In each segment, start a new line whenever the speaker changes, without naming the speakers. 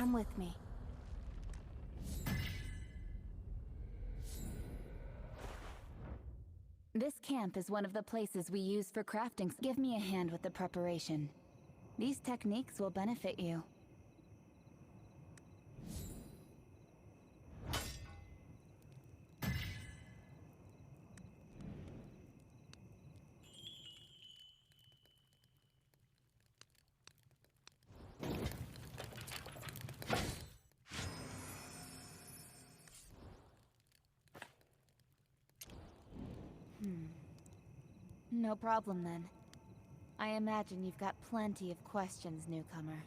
Come with me. This camp is one of the places we use for crafting. Give me a hand with the preparation. These techniques will benefit you. No problem then. I imagine you've got plenty of questions, newcomer.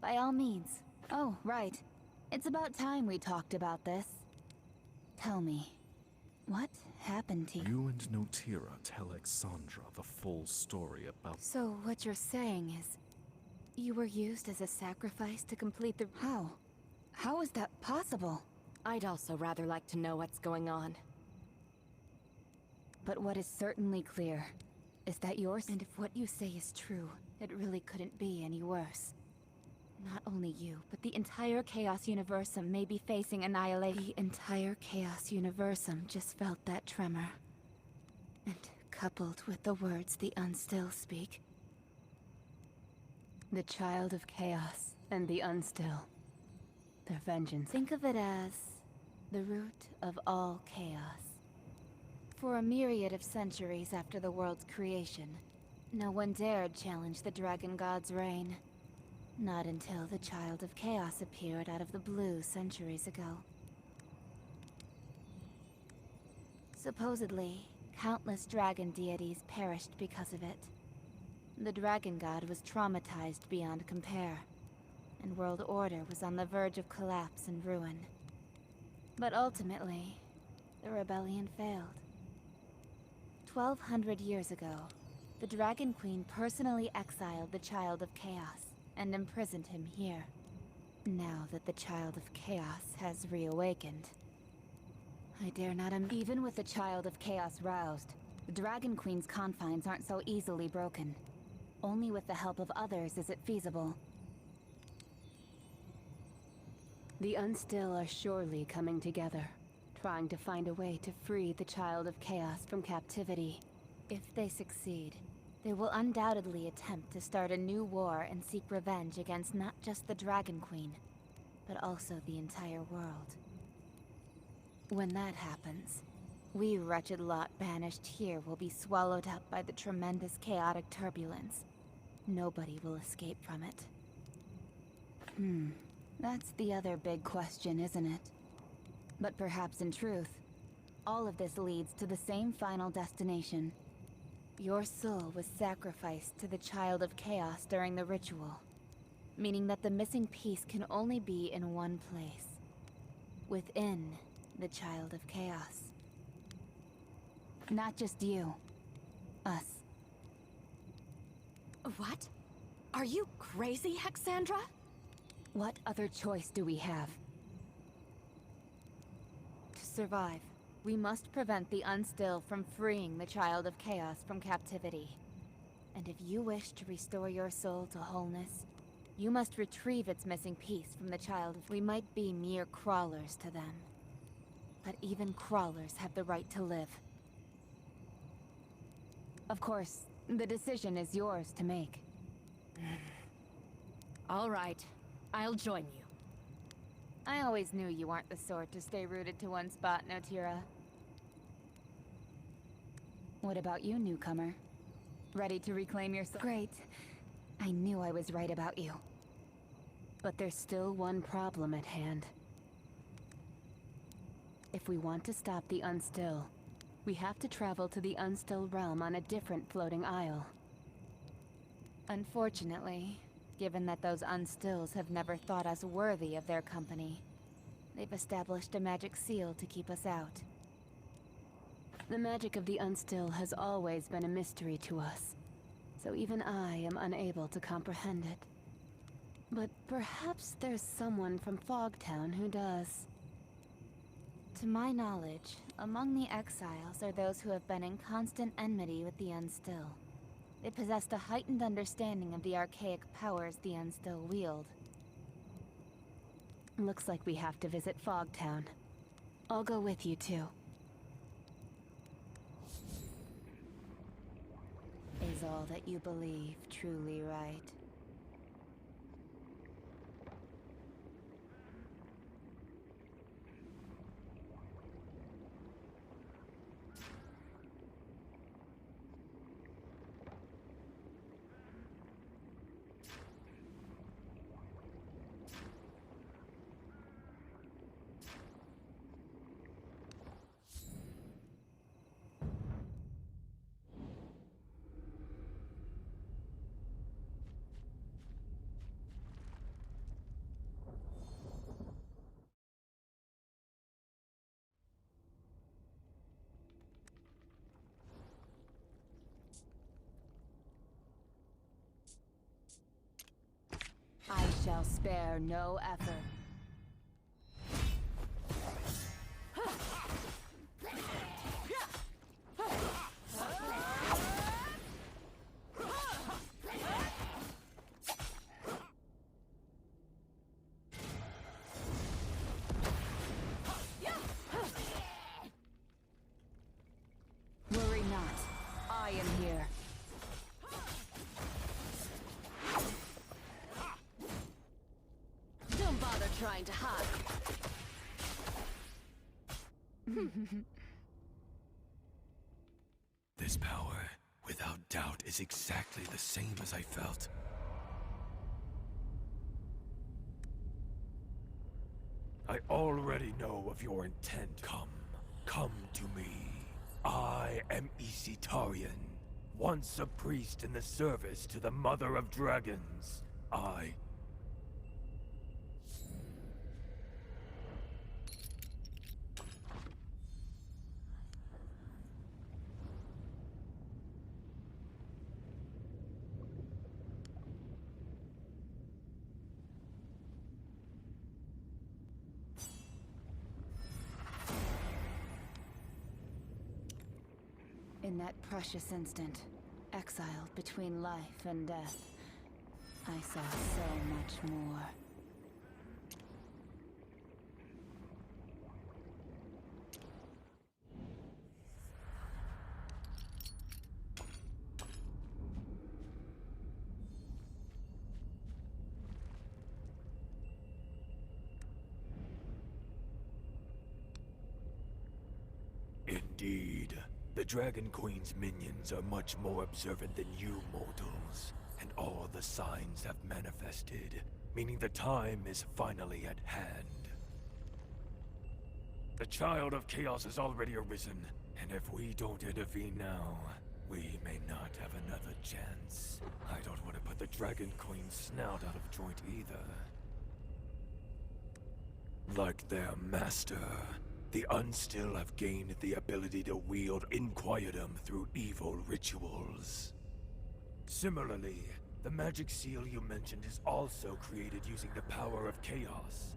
By all means. Oh, right. It's about time we talked about this. Tell me, what happened to you?
You and Notira tell Alexandra the full story about...
So what you're saying is, you were used as a sacrifice to complete the... How? How is that possible?
I'd also rather like to know what's going on.
But what is certainly clear is that yours, and if what you say is true, it really couldn't be any worse. Not only you, but the entire Chaos Universum may be facing annihilation. The entire Chaos Universum just felt that tremor. And coupled with the words the Unstill speak. The Child of Chaos and the Unstill. Their vengeance. Think of it as the root of all chaos. For a myriad of centuries after the world's creation, no one dared challenge the Dragon God's reign. Not until the Child of Chaos appeared out of the blue centuries ago. Supposedly, countless dragon deities perished because of it. The Dragon God was traumatized beyond compare, and world order was on the verge of collapse and ruin. But ultimately, the rebellion failed. 1,200 years ago, the Dragon Queen personally exiled the Child of Chaos and imprisoned him here. Now that the Child of Chaos has reawakened, I dare not even with the Child of Chaos roused, the Dragon Queen's confines aren't so easily broken. Only with the help of others is it feasible. The Unstill are surely coming together, trying to find a way to free the Child of Chaos from captivity. If they succeed, they will undoubtedly attempt to start a new war and seek revenge against not just the Dragon Queen, but also the entire world. When that happens, we wretched lot banished here will be swallowed up by the tremendous chaotic turbulence. Nobody will escape from it. That's the other big question, isn't it? But perhaps in truth, all of this leads to the same final destination. Your soul was sacrificed to the Child of Chaos during the ritual, meaning that the missing piece can only be in one place. Within the Child of Chaos. Not just you. Us.
What? Are you crazy, Hexandra?
What other choice do we have? To survive, we must prevent the Unstill from freeing the Child of Chaos from captivity. And if you wish to restore your soul to wholeness, you must retrieve its missing piece from the Child. We might be mere crawlers to them, but even crawlers have the right to live. Of course, the decision is yours to make.
All right, I'll join you.
I always knew you aren't the sort to stay rooted to one spot, Notira. What about you, newcomer? Ready to reclaim your soul? Great. I knew I was right about you. But there's still one problem at hand. If we want to stop the Unstill, we have to travel to the Unstill realm on a different floating isle. Unfortunately, given that those Unstills have never thought us worthy of their company, they've established a magic seal to keep us out. The magic of the Unstill has always been a mystery to us, so even I am unable to comprehend it. But perhaps there's someone from Fogtown who does. To my knowledge, among the exiles are those who have been in constant enmity with the Unstill. They possessed a heightened understanding of the archaic powers the Unstill wield. Looks like we have to visit Fogtown. I'll go with you too. Is all that you believe truly right? I shall spare no effort. Worry not. I am here. Don't bother trying to hide.
This power, without doubt, is exactly the same as I felt. I already know of your intent. Come to me. I am Isitarian, once a priest in the service to the Mother of Dragons.
In that precious instant, exiled between life and death, I saw so much more.
Indeed. The Dragon Queen's minions are much more observant than you mortals, and all the signs have manifested, meaning the time is finally at hand. The Child of Chaos has already arisen, and if we don't intervene now, we may not have another chance. I don't want to put the Dragon Queen's snout out of joint either. Like their master, the Unstill have gained the ability to wield Inquietum through evil rituals. Similarly, the magic seal you mentioned is also created using the power of chaos.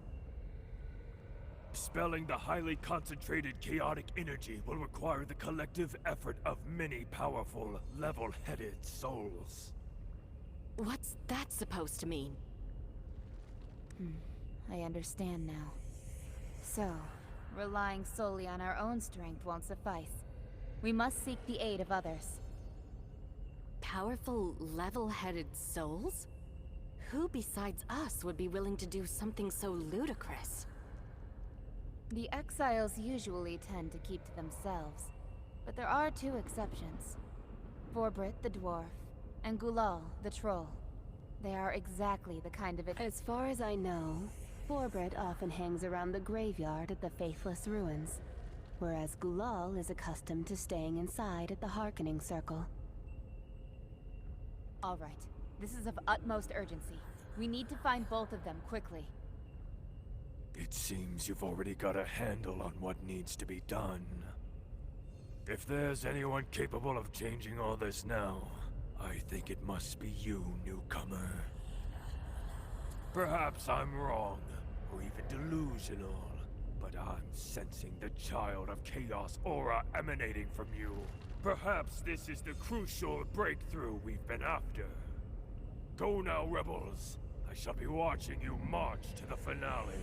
Dispelling the highly concentrated chaotic energy will require the collective effort of many powerful, level-headed souls.
What's that supposed to mean?
I understand now. So, relying solely on our own strength won't suffice. We must seek the aid of others.
Powerful, level-headed souls? Who besides us would be willing to do something so ludicrous?
The exiles usually tend to keep to themselves, but there are two exceptions. Forbrit the dwarf, and Gulal the troll. They are exactly the kind of it. As far as I know, Forbrit often hangs around the graveyard at the Faithless Ruins, whereas Gulal is accustomed to staying inside at the Harkening Circle. All right, this is of utmost urgency. We need to find both of them quickly.
It seems you've already got a handle on what needs to be done. If there's anyone capable of changing all this now, I think it must be you, newcomer. Perhaps I'm wrong, or even delusional, but I'm sensing the Child of Chaos aura emanating from you. Perhaps this is the crucial breakthrough we've been after. Go now, rebels. I shall be watching you march to the finale.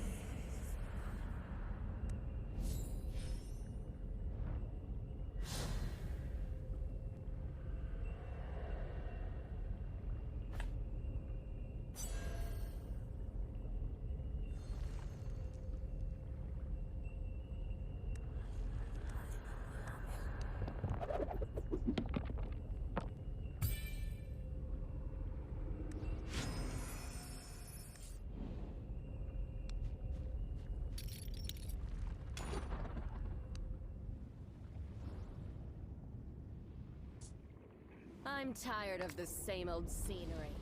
I'm tired of the same old scenery.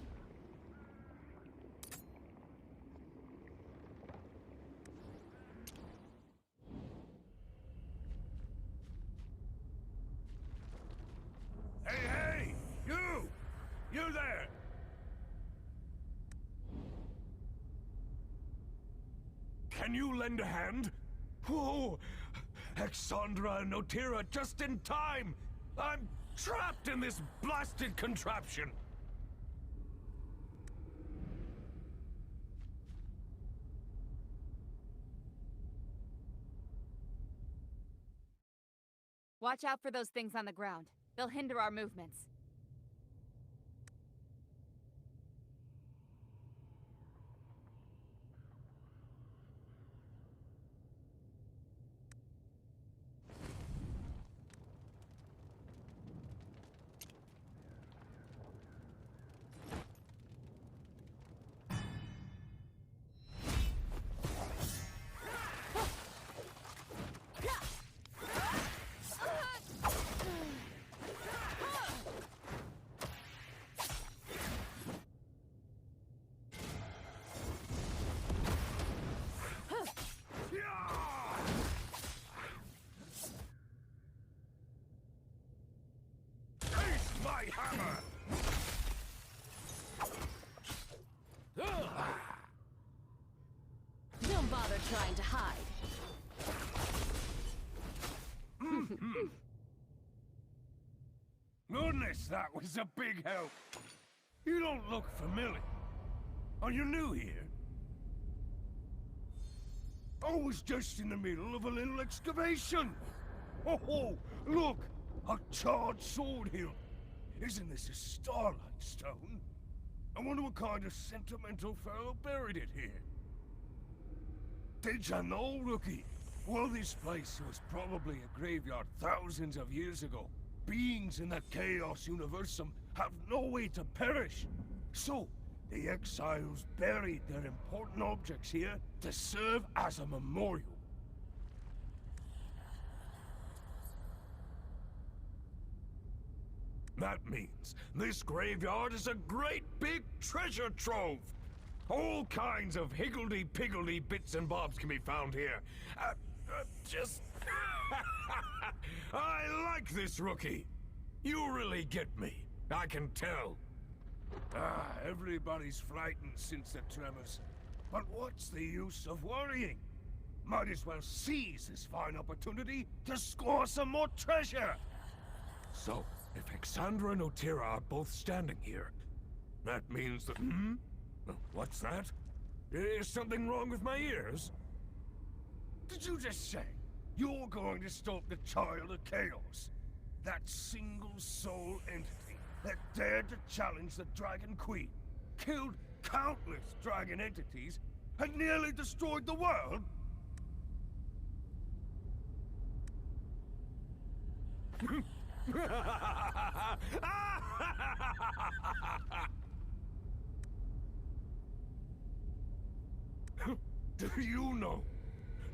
Hey, hey! You! You there! Can you lend a hand? Whoa! Exandra and Notira just in time! I'm trapped in this blasted contraption!
Watch out for those things on the ground. They'll hinder our movements.
My hammer!
Don't bother trying to hide.
Goodness, that was a big help. You don't look familiar. Are you new here? I was just in the middle of a little excavation. Oh, look! A charred sword hilt. Isn't this a starlight stone? I wonder what kind of sentimental fellow buried it here. Did ya know, rookie? Well, this place was probably a graveyard thousands of years ago. Beings in the Chaos Universum have no way to perish. So, the exiles buried their important objects here to serve as a memorial. That means this graveyard is a great big treasure trove. All kinds of higgledy-piggledy bits and bobs can be found here. Just... I like this rookie. You really get me. I can tell. Everybody's frightened since the tremors. But what's the use of worrying? Might as well seize this fine opportunity to score some more treasure. So, if Exandra and Notira are both standing here, that means that... What's that? Is something wrong with my ears? Did you just say you're going to stop the Child of Chaos? That single-soul entity that dared to challenge the Dragon Queen, killed countless dragon entities, and nearly destroyed the world? Do you know?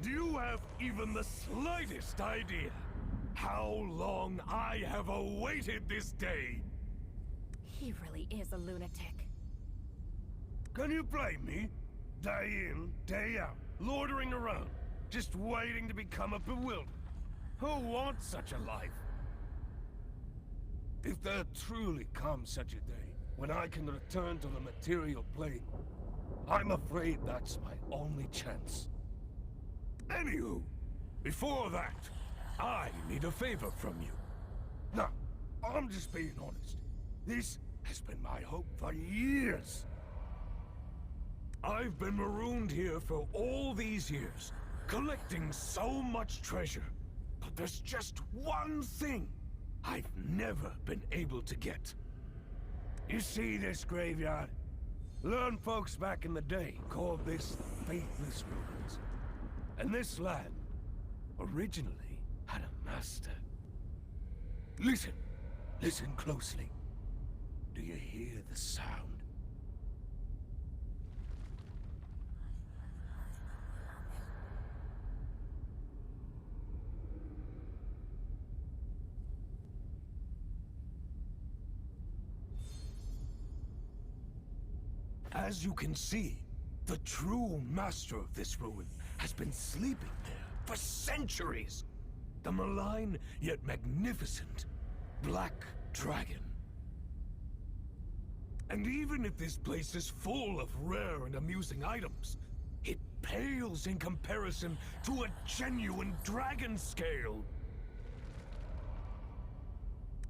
Do you have even the slightest idea how long I have awaited this day?
He really is a lunatic.
Can you blame me? Day in, day out, loitering around, just waiting to become a bewildered. Who wants such a life? If there truly comes such a day, when I can return to the material plane, I'm afraid that's my only chance. Anywho, before that, I need a favor from you. No, I'm just being honest. This has been my hope for years. I've been marooned here for all these years, collecting so much treasure. But there's just one thing I've never been able to get. You see this graveyard? Learned folks back in the day called this the Faithless Ruins. And this land originally had a master. Listen. Listen closely. Do you hear the sound? As you can see, the true master of this ruin has been sleeping there for centuries. The malign yet magnificent Black Dragon. And even if this place is full of rare and amusing items, it pales in comparison to a genuine dragon scale.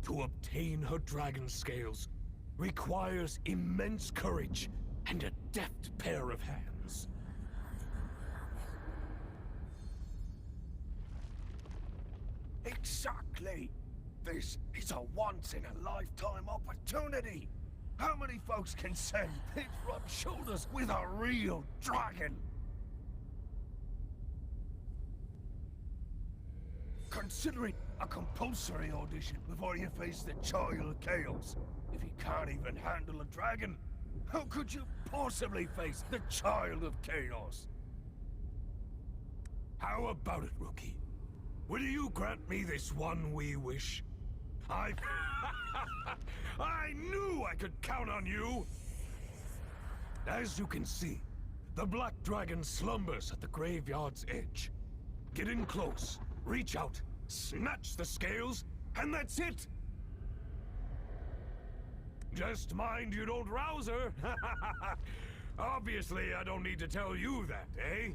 To obtain her dragon scales requires immense courage and a deft pair of hands.
Exactly! This is a once-in-a-lifetime opportunity! How many folks can say they've rubbed shoulders with a real dragon? Consider it a compulsory audition before you face the Child of Chaos. If you can't even handle a dragon, how could you possibly face the Child of Chaos?
How about it, rookie? Will you grant me this one wee wish? I knew I could count on you! As you can see, the Black Dragon slumbers at the graveyard's edge. Get in close, reach out, snatch the scales, and that's it! Just mind you don't rouse her! Obviously, I don't need to tell you that, eh?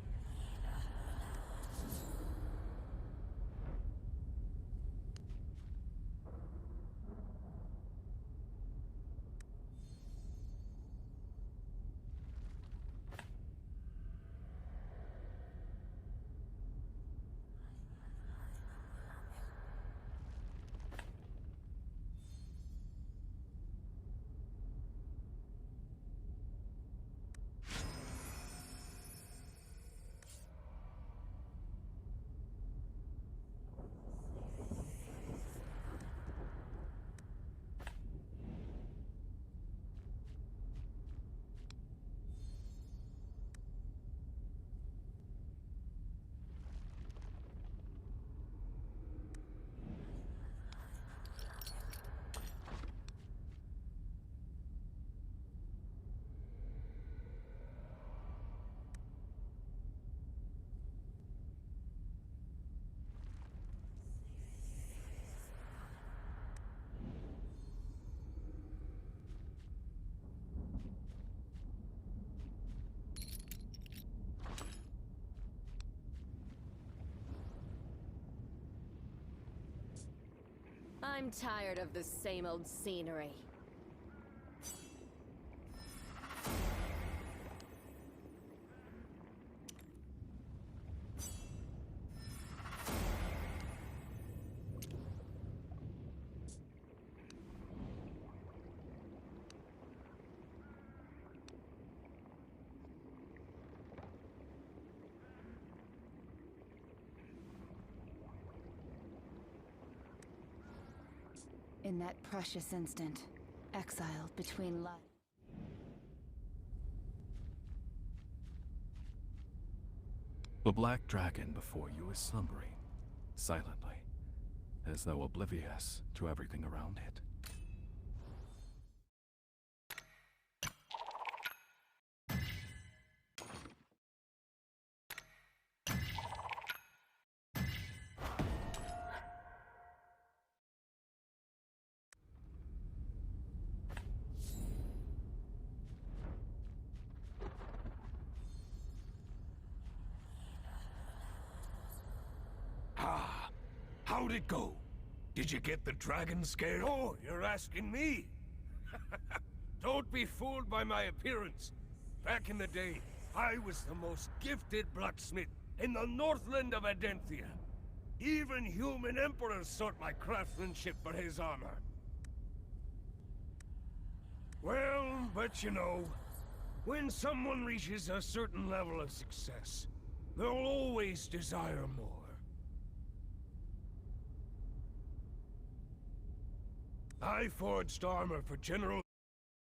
I'm tired of the same old scenery.
In that precious instant, exiled between life.
The Black Dragon before you is slumbering, silently, as though oblivious to everything around it.
How'd it go? Did you get the dragon scale?
Oh, you're asking me? Don't be fooled by my appearance. Back in the day, I was the most gifted blacksmith in the Northland of Adenthia. Even human emperors sought my craftsmanship for his armor. Well, but you know, when someone reaches a certain level of success, they'll always desire more. I forged armor for General